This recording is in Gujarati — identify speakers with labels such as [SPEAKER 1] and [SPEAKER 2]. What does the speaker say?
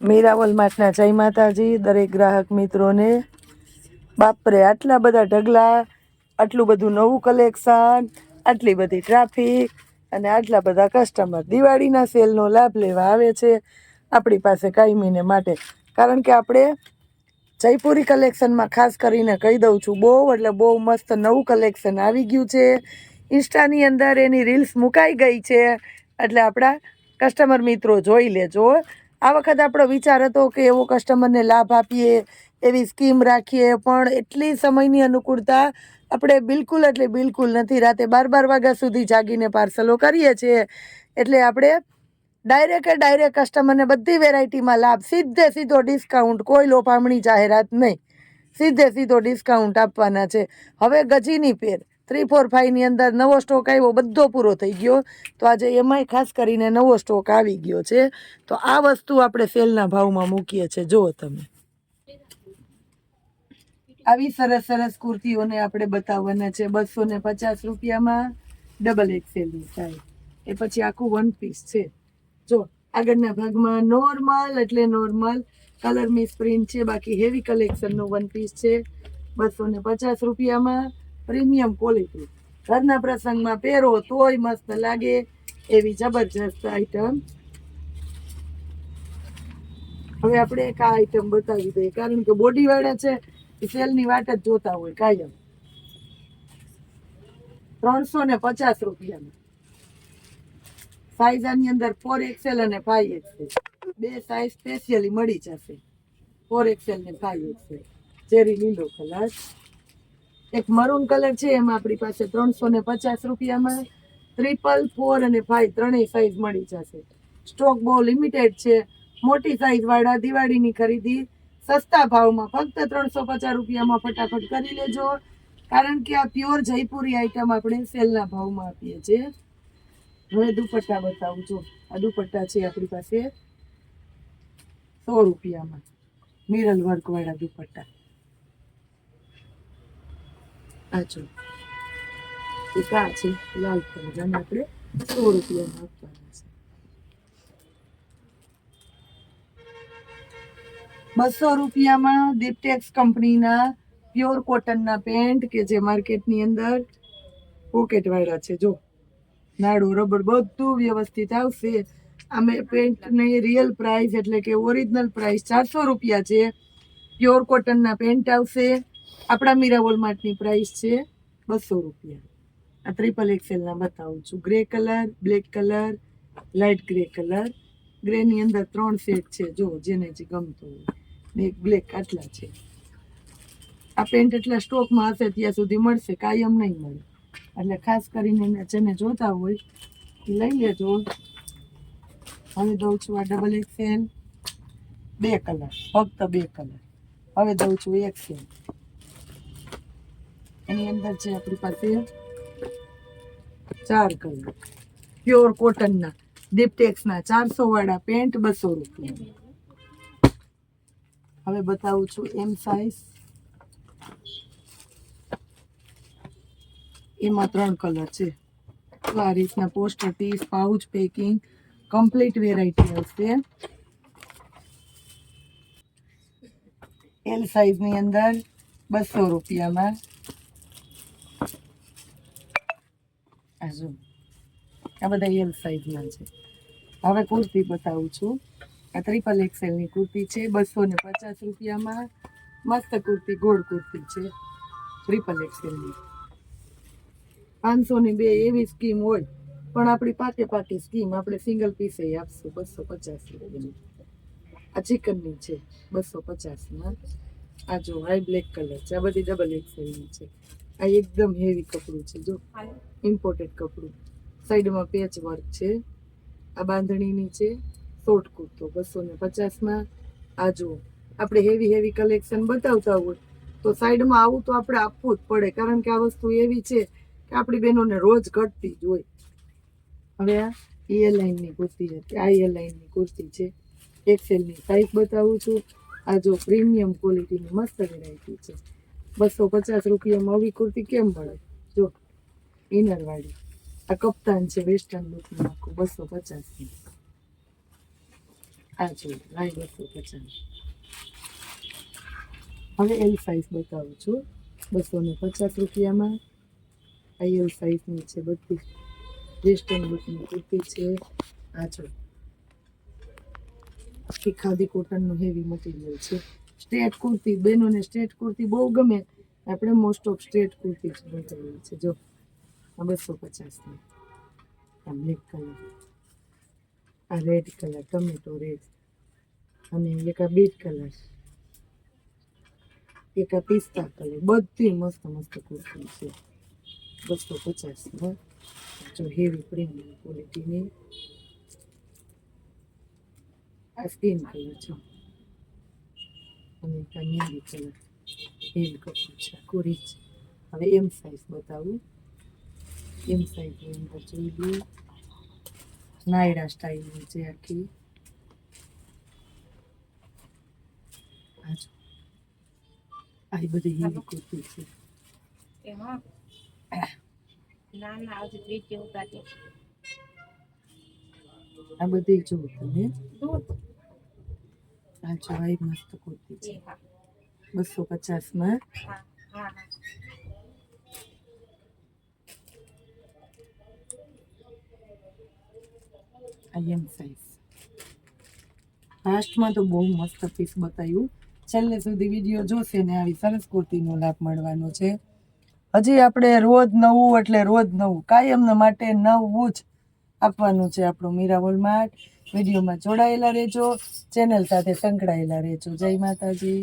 [SPEAKER 1] મીરાવલ માર્ટના જય માતાજી દરેક ગ્રાહક મિત્રોને. બાપરે, આટલા બધા ઢગલા, આટલું બધું નવું કલેક્શન, આટલી બધી ટ્રાફિક અને આટલા બધા કસ્ટમર દિવાળીના સેલનો લાભ લેવા આવે છે આપણી પાસે કાયમીને માટે. કારણ કે આપણે જયપુરી કલેક્શનમાં ખાસ કરીને કહી દઉં છું, બહુ એટલે બહુ મસ્ત નવું કલેક્શન આવી ગયું છે. ઇન્સ્ટાની અંદર એની રીલ્સ મુકાઈ ગઈ છે, એટલે આપણા કસ્ટમર મિત્રો જોઈ લેજો. આ વખત આપણો વિચાર હતો કે એવો કસ્ટમરને લાભ આપીએ, એવી સ્કીમ રાખીએ, પણ એટલી સમયની અનુકૂળતા આપણે બિલકુલ એટલે બિલકુલ નથી. રાતે 12 વાગ્યા સુધી જાગીને પાર્સલો કરીએ છીએ, એટલે આપણે ડાયરેક્ટ કસ્ટમરને બધી વેરાયટીમાં લાભ, સીધો ડિસ્કાઉન્ટ, કોઈ લોભામણી જાહેરાત નહીં, સીધો ડિસ્કાઉન્ટ આપવાના છે. હવે ગજીની પેર 3, 4, 5ની અંદર નવો સ્ટોક આવ્યો, બધો પૂરો થઈ ગયો, તો આજે એમાંય ખાસ કરીને નવો સ્ટોક આવી ગયો છે. તો આ વસ્તુ આપણે સેલના ભાવમાં મૂકીએ છીએ. જુઓ તમે, આવી સરસ કુર્તીઓને આપણે બતાવવાના છે 250 રૂપિયામાં. ડબલ એક્સેલની સાઈઝ, એ પછી આખું વન પીસ છે. જો આગળના ભાગમાં નોર્મલ એટલે નોર્મલ કલર મિસ પ્રિન્ટ છે, બાકી હેવી કલેક્શનનું વન પીસ છે 250 રૂપિયામાં. પ્રીમિયમ ક્વોલિટી, ઘરના પ્રસંગમાં પહેરો તોય મસ્ત લાગે એવી જબરજસ્ત આઈટમ. હવે આપણે એક આ આઈટમ બતાવી દઈએ, કારણ કે બોડી વાળા છે એ સેલની વાટ જ જોતા હોય કાયમ. 350 રૂપિયામાં. સાઈઝ આની અંદર 4XL અને 5XL, બે સાઈઝ સ્પેશિયલી મળી જશે. 4XL ને 5XL. ચેરી લીલો કલર, એક મરૂન કલર છે, એમાં આપણી પાસે 350 રૂપિયામાં 3, 4 અને 5 ત્રણેય સાઈઝ મળી જશે. સ્ટોક બહુ લિમિટેડ છે. મોટી સાઈઝ વાળા દિવાળીની ખરીદી સસ્તા ભાવમાં ફક્ત 350 રૂપિયામાં ફટાફટ કરી લેજો, કારણ કે આ પ્યોર જયપુરી આઈટમ આપણે સેલના ભાવમાં આપીએ છીએ. હવે દુપટ્ટા બતાવું છું. આ દુપટ્ટા છે આપણી પાસે 100 રૂપિયામાં, મિરર વર્ક વાળા દુપટ્ટા. આ જો એક આ છે લાલ કલર, અને આપણે 100 રૂપિયામાં આપવાના છે. 200 રૂપિયામાં દીપટેક્સ કંપનીના પ્યોર કોટનના પેન્ટ, કે જે માર્કેટની અંદર પોકેટ વાળા છે. જો નાડું રબર બધું વ્યવસ્થિત આવશે. અમે પેન્ટની રિયલ પ્રાઇસ એટલે કે ઓરિજિનલ પ્રાઇસ 400 રૂપિયા છે. પ્યોર કોટનના પેન્ટ આવશે. આપણા મીરાવોલ માર્ટની પ્રાઇસ છે 200 રૂપિયા. આ ટ્રિપલ એક્સેલના બતાવું છું. Grey colour, black colour, light grey colour. ગ્રેની અંદર 3 સેટ છે, જો જેને જે ગમતો હોય. ને એક બ્લેક આટલા છે. આ પેન્ટ એટલા સ્ટોકમાં હશે ત્યાં સુધી મળશે, કાયમ નહીં મળે, એટલે ખાસ કરીને જેને જોતા હોય એ લઈ લેજો. હવે દઉં છું આ ડબલ એક્સેલ, 2 કલર, ફક્ત 2 કલર. હવે દઉં છું એક્સેલ, એની અંદર છે આપણી પાસે 4 કલર. પ્યોર કોટનના દીપટેક્સના 400 વાળા પેન્ટ 200 રૂપિયા. હવે બતાવું છું એમ સાઈઝ, એમાં 3 કલર છે. આ રીતના poster piece, pouch, packing, complete variety આવશે. એલ સાઈઝની અંદર 200 રૂપિયામાં. આ બધા એલ સાઈઝના છે. હવે કુર્તી બતાવું છું. આ ટ્રિપલ એક્સેલની કુર્તી છે 250 રૂપિયામાં. મસ્ત કુર્તી, ગોળ કુર્તી છે ટ્રિપલ એક્સેલની. 500 ની 2 એવી સ્કીમ હોય, પણ આપણી પાકે સ્કીમ આપણે સિંગલ પીસે આપશું 250 રૂપિયાની. આ ચિકનની છે 250માં. આ જો હાઈ બ્લેક કલર છે. આ બધી ડબલ એક્સેલની છે. આ એકદમ હેવી કપડું છે, જો ઇમ્પોર્ટેડ કપડું. સાઈડમાં પેચ વર્ક છે. આ બાંધણીની છે શોર્ટ કુર્તો 250માં. આ જો આપણે હેવી કલેક્શન બતાવતા હોય તો સાઈડમાં આવું તો આપણે આપવું જ પડે, કારણ કે આ વસ્તુ એવી છે કે આપણી બહેનોને રોજ ઘટતી જ હોય. હવે આ લાઈનની કુર્તી હતી. આ લાઈનની કુર્તી છે. એક્સેલની સાઈઝ બતાવું છું. આ જો પ્રીમિયમ ક્વોલિટીની મસ્ત વેરાયટી છે. 250 રૂપિયામાં આવી કુર્તી કેમ મળે? જો ઇનરવાળી. આ કપ્તાન છે વેસ્ટર્ન લુકનું આખું 250ની. આ જો લાઈ 250. હવે એલ સાઈઝ બતાવું છું 250 રૂપિયામાં. આ એલ સાઈઝની છે બધી વેસ્ટર્ન લુકની કુર્તી છે. આ જો આખી ખાદી કોટનનું હેવી મટીરિયલ છે. સ્ટ્રેટ કુર્તી, બહેનોને સ્ટ્રેટ કુર્તી બહુ ગમે, આપણે મોસ્ટ ઓફ સ્ટ્રેટ કુર્તી જ બતાવેલી છે. જો આ 250ની. આ બ્લેક કલર, આ રેડ કલર, ટમેટો રેડ, અને એક આ બીટ કલર, એક આ પિસ્તા કલર. બધી મસ્ત મસ્ત કુર્તી છે 250. જો હેવી પ્રીમિયમ ક્વોલિટીની. આ સ્કીન કલર છે અને એક આ મેંદી કલર હેવી કપડું છે, કોરી છે. હવે એમ સાઈઝ બતાવું. એમ સાઈઝની અંદર જોઈ લો, નાયડા સ્ટાઈલની છે આખી. આ જો આ બધી હેવી કુર્તી છે. આ બધી જો તમે આ જો આ મસ્ત કુર્તી છે 250માં. આ એમ સાઈઝ. લાસ્ટમાં તો બહુ મસ્ત પીસ બતાવ્યું. છેલ્લે સુધી વિડીયો જોશે ને આવી સરસ કુર્તીનો લાભ મળવાનો છે. હજી આપણે રોજ નવું એટલે રોજ નવું, કાયમના માટે નવું જ આપવાનું છે આપણું મીરાબોલ માર્ટ. વિડીયોમાં જોડાયેલા રહેજો, ચેનલ સાથે સંકળાયેલા રહેજો. જય માતાજી.